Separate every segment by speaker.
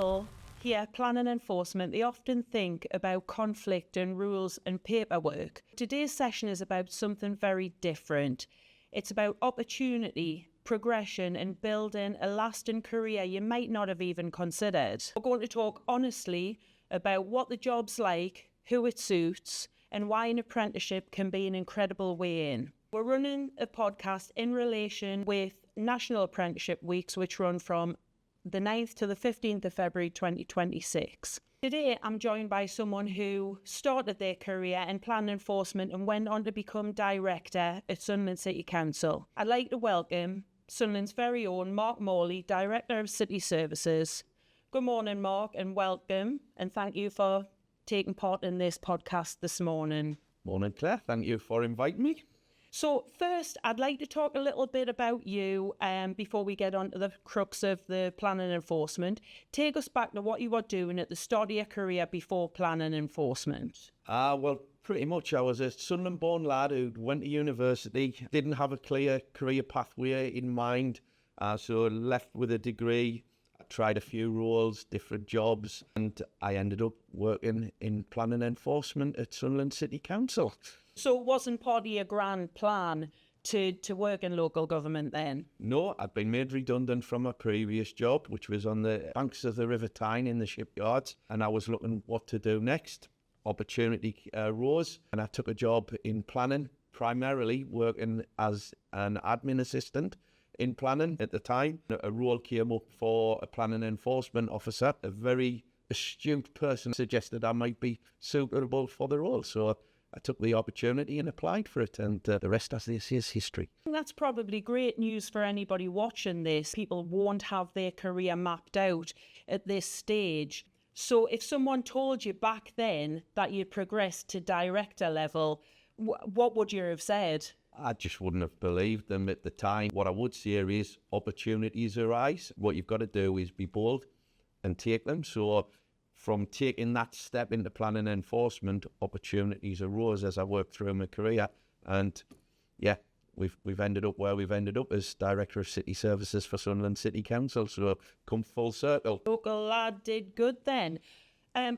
Speaker 1: people hear planning enforcement, they often think about conflict and rules and paperwork. Today's session is about something very different. It's about opportunity, progression, and building a lasting career you might not have even considered. We're going to talk honestly about what the job's like, who it suits, and why an apprenticeship can be an incredible way in. We're running a podcast in relation with National Apprenticeship Weeks, which run from the 9th to the 15th of February 2026. Today, I'm joined by someone who started their career in planning enforcement and went on to become director at Sunderland City Council. I'd like to welcome Sunderland's very own Marc Morley, Director of City Services. Good morning, Marc, and welcome, and thank you for taking part in this podcast this morning.
Speaker 2: Morning, Claire. Thank you for inviting me.
Speaker 1: So first, I'd like to talk a little bit about you before we get on to the crux of the planning enforcement. Take us back to what you were doing at the start of your career before planning enforcement.
Speaker 2: Well, pretty much I was a Sunderland-born lad who went to university, didn't have a clear career pathway in mind, so left with a degree. I tried a few roles, different jobs, and I ended up working in planning enforcement at Sunderland City Council.
Speaker 1: So it wasn't part of your grand plan to work in local government then?
Speaker 2: No, I'd been made redundant from my previous job, which was on the banks of the River Tyne in the shipyards, and I was looking what to do next. Opportunity arose, and I took a job in planning, primarily working as an admin assistant in planning at the time. A role came up for a planning enforcement officer. A very astute person suggested I might be suitable for the role, so I took the opportunity and applied for it, and the rest, as they say, is history.
Speaker 1: That's probably great news for anybody watching this. People won't have their career mapped out at this stage. So if someone told you back then that you'd progressed to director level, what would you have said?
Speaker 2: I just wouldn't have believed them at the time. What I would say is opportunities arise. What you've got to do is be bold and take them. So from taking that step into planning enforcement, opportunities arose as I worked through my career. And yeah, we've ended up where we've ended up as Director of City Services for Sunderland City Council. So come full circle.
Speaker 1: Local lad did good then.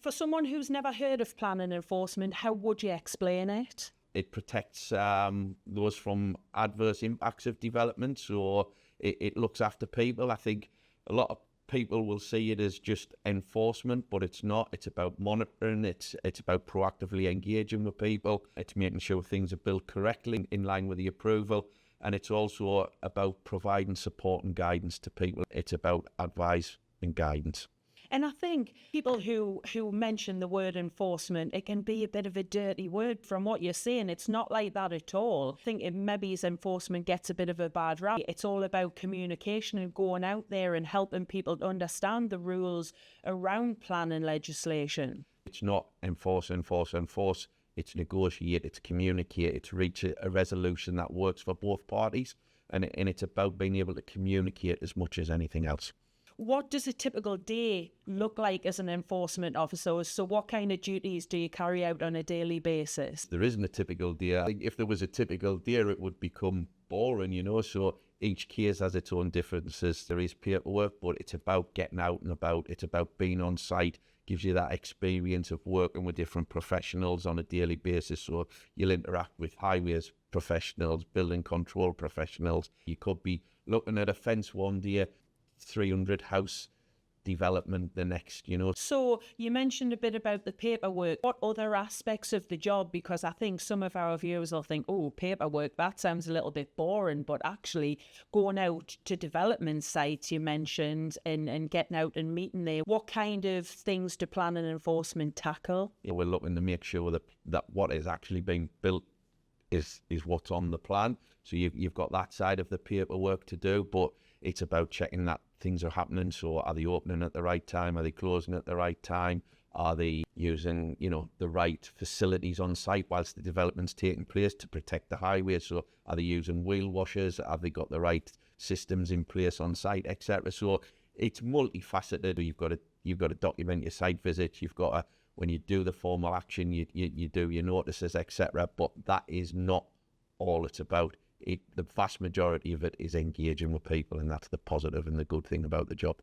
Speaker 1: For someone who's never heard of planning enforcement, how would you explain it?
Speaker 2: It protects those from adverse impacts of development. So it looks after people. I think a lot of people will see it as just enforcement, but it's not. It's about monitoring. It's about proactively engaging with people. It's making sure things are built correctly in line with the approval. And it's also about providing support and guidance to people. It's about advice and guidance.
Speaker 1: And I think people who mention the word enforcement, it can be a bit of a dirty word from what you're saying. It's not like that at all. I think maybe enforcement gets a bit of a bad rap. It's all about communication and going out there and helping people to understand the rules around planning legislation.
Speaker 2: It's not enforce. It's negotiate, it's communicate, it's reach a resolution that works for both parties. And it's about being able to communicate as much as anything else.
Speaker 1: What does a typical day look like as an enforcement officer? So what kind of duties do you carry out on a daily basis?
Speaker 2: There isn't a typical day. I think if there was a typical day, it would become boring, So each case has its own differences. There is paperwork, but it's about getting out and about. It's about being on site. Gives you that experience of working with different professionals on a daily basis. So you'll interact with highways professionals, building control professionals. You could be looking at a fence one day, 300 house development the next,
Speaker 1: So you mentioned a bit about the paperwork. What other aspects of the job? Because I think some of our viewers will think, oh, paperwork, that sounds a little bit boring. But actually going out to development sites, you mentioned, and getting out and meeting there. What kind of things do planning enforcement tackle?
Speaker 2: We're looking to make sure that what is actually being built is what's on the plan. So you've got that side of the paperwork to do, but it's about checking that things are happening. So are they opening at the right time? Are they closing at the right time? Are they using, the right facilities on site whilst the development's taking place to protect the highway? So are they using wheel washers? Have they got the right systems in place on site, etc.? So it's multifaceted. You've got to document your site visits. You've got to, when you do the formal action, you do your notices, etc. But that is not all it's about. The vast majority of it is engaging with people, and that's the positive and the good thing about the job.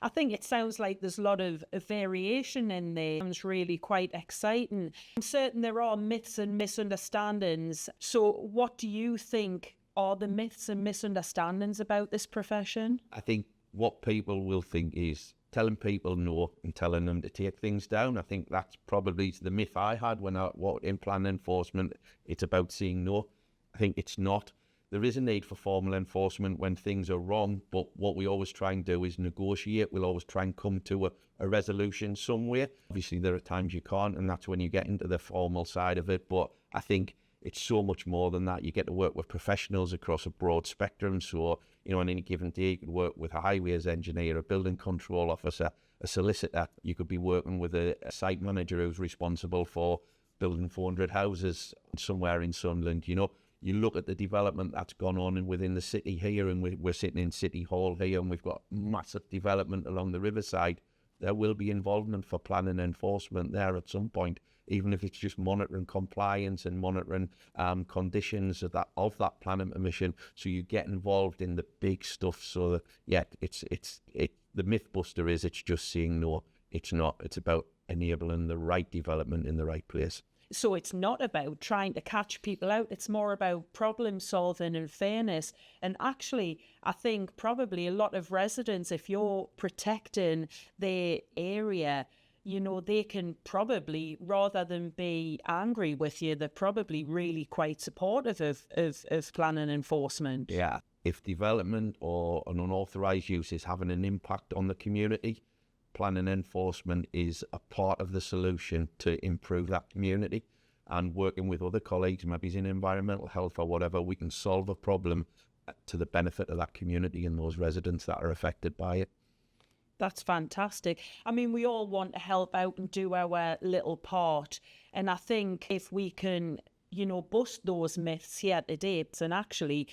Speaker 1: I think it sounds like there's a lot of variation in there. Sounds really quite exciting. I'm certain there are myths and misunderstandings. So what do you think are the myths and misunderstandings about this profession?
Speaker 2: I think what people will think is telling people no and telling them to take things down. I think that's probably the myth I had when I was in planning enforcement. It's about saying no. I think it's not. There is a need for formal enforcement when things are wrong, but what we always try and do is negotiate. We'll always try and come to a resolution somewhere. Obviously, there are times you can't, and that's when you get into the formal side of it. But I think it's so much more than that. You get to work with professionals across a broad spectrum. So, on any given day, you could work with a highways engineer, a building control officer, a solicitor. You could be working with a site manager who's responsible for building 400 houses somewhere in Sunderland. You look at the development that's gone on within the city here, and we're sitting in City Hall here, and we've got massive development along the riverside. There will be involvement for planning enforcement there at some point, even if it's just monitoring compliance and monitoring conditions of that planning permission. So you get involved in the big stuff. So that, the myth buster is it's just saying no. It's not. It's about enabling the right development in the right place.
Speaker 1: So it's not about trying to catch people out. It's more about problem solving and fairness. And actually, I think probably a lot of residents, if you're protecting their area, they can probably, rather than be angry with you, they're probably really quite supportive of planning enforcement.
Speaker 2: Yeah. If development or an unauthorised use is having an impact on the community, planning enforcement is a part of the solution to improve that community. And working with other colleagues, maybe in environmental health or whatever, we can solve a problem to the benefit of that community and those residents that are affected by it.
Speaker 1: That's fantastic. I mean, we all want to help out and do our little part. And I think if we can, bust those myths here today and actually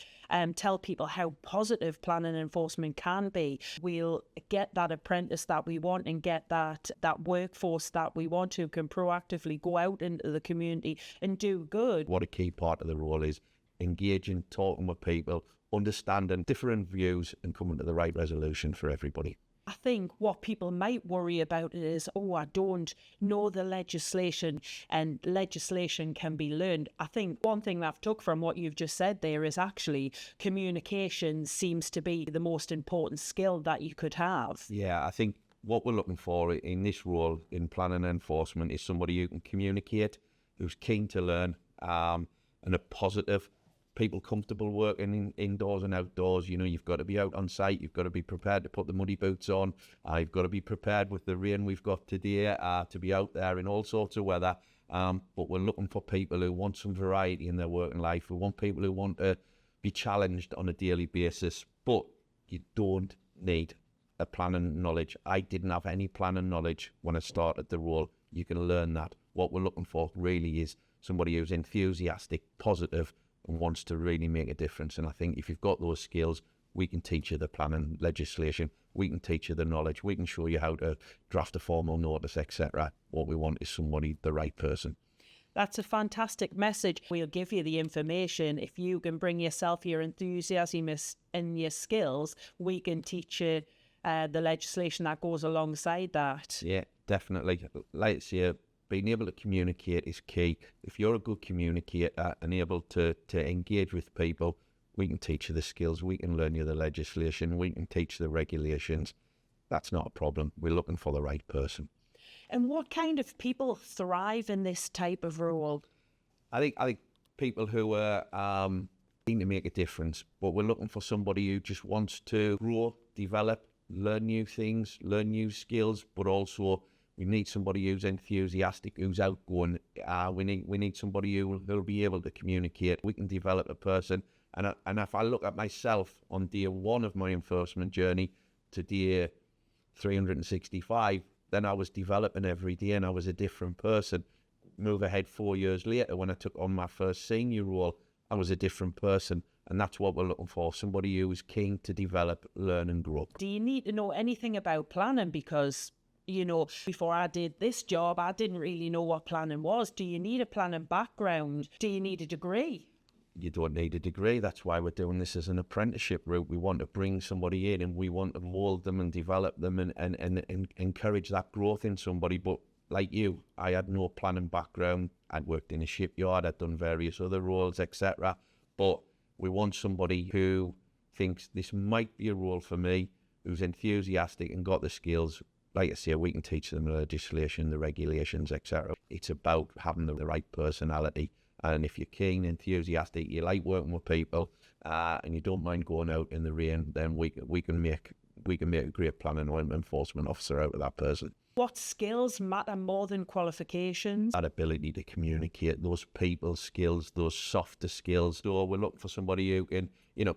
Speaker 1: tell people how positive planning enforcement can be, we'll get that apprentice that we want and get that workforce that we want who can proactively go out into the community and do good.
Speaker 2: What a key part of the role is engaging, talking with people, understanding different views and coming to the right resolution for everybody.
Speaker 1: I think what people might worry about is, I don't know the legislation, and legislation can be learned. I think one thing that I've took from what you've just said there is actually communication seems to be the most important skill that you could have.
Speaker 2: Yeah, I think what we're looking for in this role in planning enforcement is somebody who can communicate, who's keen to learn, and a positive. People comfortable working indoors and outdoors. You've got to be out on site. You've got to be prepared to put the muddy boots on. You've got to be prepared with the rain we've got today to be out there in all sorts of weather. But we're looking for people who want some variety in their working life. We want people who want to be challenged on a daily basis. But you don't need a planning knowledge. I didn't have any planning knowledge when I started the role. You can learn that. What we're looking for really is somebody who's enthusiastic, positive, and wants to really make a difference. And I think if you've got those skills, we can teach you the planning legislation, we can teach you the knowledge, we can show you how to draft a formal notice, etc. What we want is somebody, the right person.
Speaker 1: That's a fantastic message. We'll give you the information. If you can bring yourself, your enthusiasm and your skills, we can teach you the legislation that goes alongside that.
Speaker 2: Yeah, definitely. Like I say, being able to communicate is key. If you're a good communicator and able to engage with people, we can teach you the skills, we can learn you the legislation, we can teach the regulations. That's not a problem. We're looking for the right person.
Speaker 1: And what kind of people thrive in this type of role?
Speaker 2: I think people who are keen to make a difference, but we're looking for somebody who just wants to grow, develop, learn new things, learn new skills, but also we need somebody who's enthusiastic, who's outgoing. We need somebody who'll be able to communicate. We can develop a person. And if I look at myself on day one of my enforcement journey to day 365, then I was developing every day and I was a different person. Move ahead 4 years later, when I took on my first senior role, I was a different person. And that's what we're looking for, somebody who is keen to develop, learn and grow.
Speaker 1: Do you need to know anything about planning? Because, before I did this job, I didn't really know what planning was. Do you need a planning background? Do you need a degree?
Speaker 2: you don't need a degree. That's why we're doing this as an apprenticeship route. We want to bring somebody in and we want to mould them and develop them and encourage that growth in somebody. But like you, I had no planning background. I'd worked in a shipyard, I'd done various other roles, etc. But we want somebody who thinks this might be a role for me, who's enthusiastic and got the skills. Like I say, we can teach them the legislation, the regulations, etc. It's about having the right personality. And if you're keen, enthusiastic, you like working with people, and you don't mind going out in the rain, then we can make a great planning and enforcement officer out of that person.
Speaker 1: What skills matter more than qualifications?
Speaker 2: That ability to communicate, those people skills, those softer skills. So we're looking for somebody who can,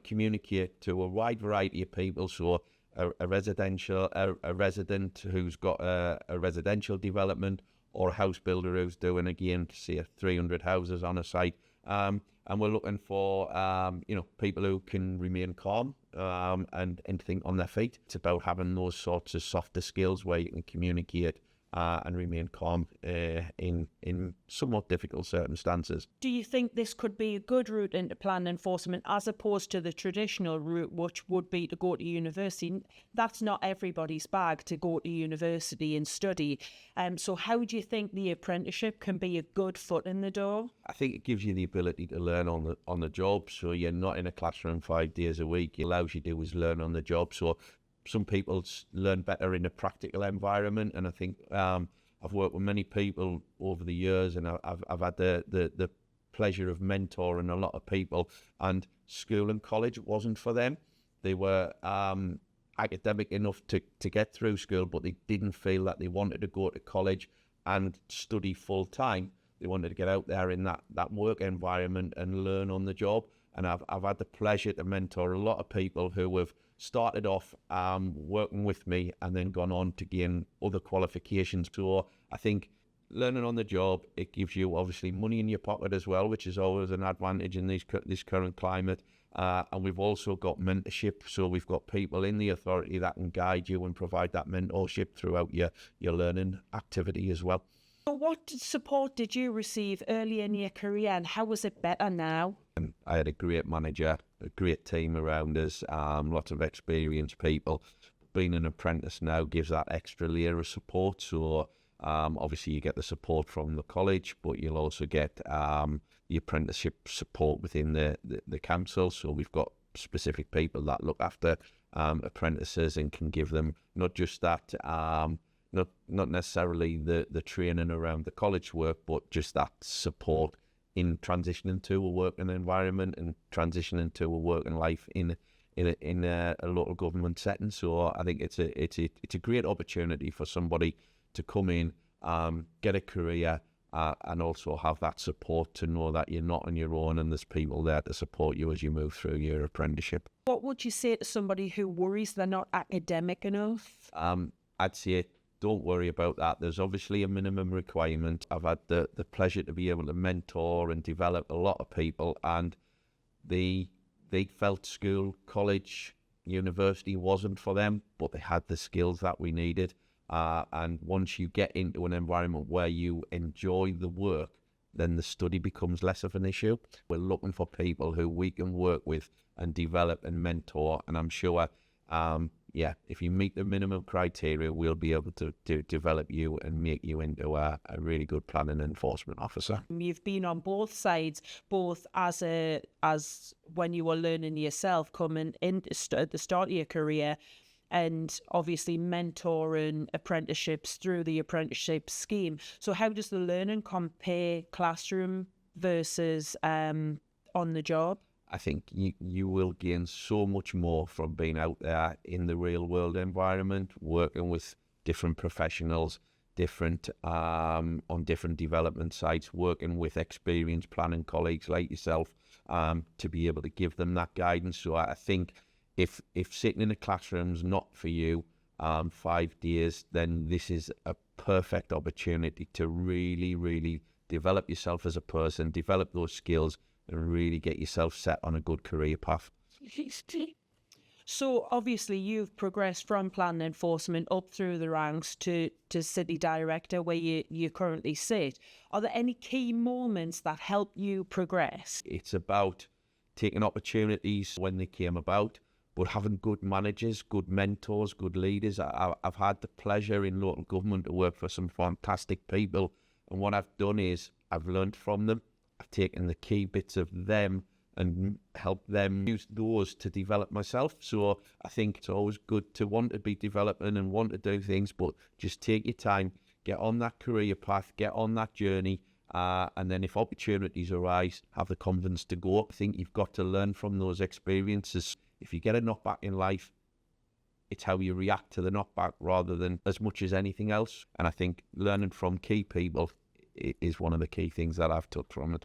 Speaker 2: communicate to a wide variety of people. So a resident who's got a residential development, or a house builder who's doing, again, say 300 houses on a site. And we're looking for, people who can remain calm and think on their feet. It's about having those sorts of softer skills where you can communicate and remain calm in somewhat difficult circumstances.
Speaker 1: Do you think this could be a good route into plan enforcement as opposed to the traditional route, which would be to go to university? That's not everybody's bag, to go to university and study. So how do you think the apprenticeship can be a good foot in the door?
Speaker 2: I think it gives you the ability to learn on the job. So you're not in a classroom 5 days a week. It allows you to do is learn on the job. So some people learn better in a practical environment, and I think I've worked with many people over the years, and I've had the pleasure of mentoring a lot of people, and school and college wasn't for them. They were academic enough to get through school, but they didn't feel that they wanted to go to college and study full time. They wanted to get out there in that work environment and learn on the job. And I've had the pleasure to mentor a lot of people who have started off working with me and then gone on to gain other qualifications. So I think learning on the job, it gives you obviously money in your pocket as well, which is always an advantage in this current climate. And we've also got mentorship. So we've got people in the authority that can guide you and provide that mentorship throughout your learning activity as well.
Speaker 1: So what support did you receive early in your career, and how is it better now?
Speaker 2: I had a great manager, a great team around us, lots of experienced people. Being an apprentice now gives that extra layer of support. So obviously you get the support from the college, but you'll also get the apprenticeship support within the council. So we've got specific people that look after apprentices and can give them not just that, not necessarily the training around the college work, but just that support in transitioning to a working environment and transitioning to a working life in a local government setting. So I think it's a great opportunity for somebody to come in, get a career, and also have that support to know that you're not on your own and there's people there to support you as you move through your apprenticeship.
Speaker 1: What would you say to somebody who worries they're not academic enough?
Speaker 2: I'd say don't worry about that. There's obviously a minimum requirement. I've had the pleasure to be able to mentor and develop a lot of people, and they felt school, college, university wasn't for them, but they had the skills that we needed. And once you get into an environment where you enjoy the work, then the study becomes less of an issue. We're looking for people who we can work with and develop and mentor, and I'm sure if you meet the minimum criteria, we'll be able to develop you and make you into a really good planning enforcement officer.
Speaker 1: You've been on both sides, both as when you were learning yourself, coming in at the start of your career, and obviously mentoring apprenticeships through the apprenticeship scheme. So how does the learning compare classroom versus on the job?
Speaker 2: I think you will gain so much more from being out there in the real world environment, working with different professionals, on different development sites, working with experienced planning colleagues like yourself, to be able to give them that guidance. So I think if sitting in a classroom's not for you 5 days, then this is a perfect opportunity to really, really develop yourself as a person, develop those skills, and really get yourself set on a good career path.
Speaker 1: So obviously you've progressed from planning enforcement up through the ranks to city director where you currently sit. Are there any key moments that help you progress?
Speaker 2: It's about taking opportunities when they came about, but having good managers, good mentors, good leaders. I've had the pleasure in local government to work for some fantastic people, and what I've done is I've learned from them. I've taken the key bits of them and helped them use those to develop myself. So I think it's always good to want to be developing and want to do things, but just take your time, get on that career path, get on that journey, and then if opportunities arise, have the confidence to go. I think you've got to learn from those experiences. If you get a knockback in life, it's how you react to the knockback rather than as much as anything else. And I think learning from key people is one of the key things that I've took from it.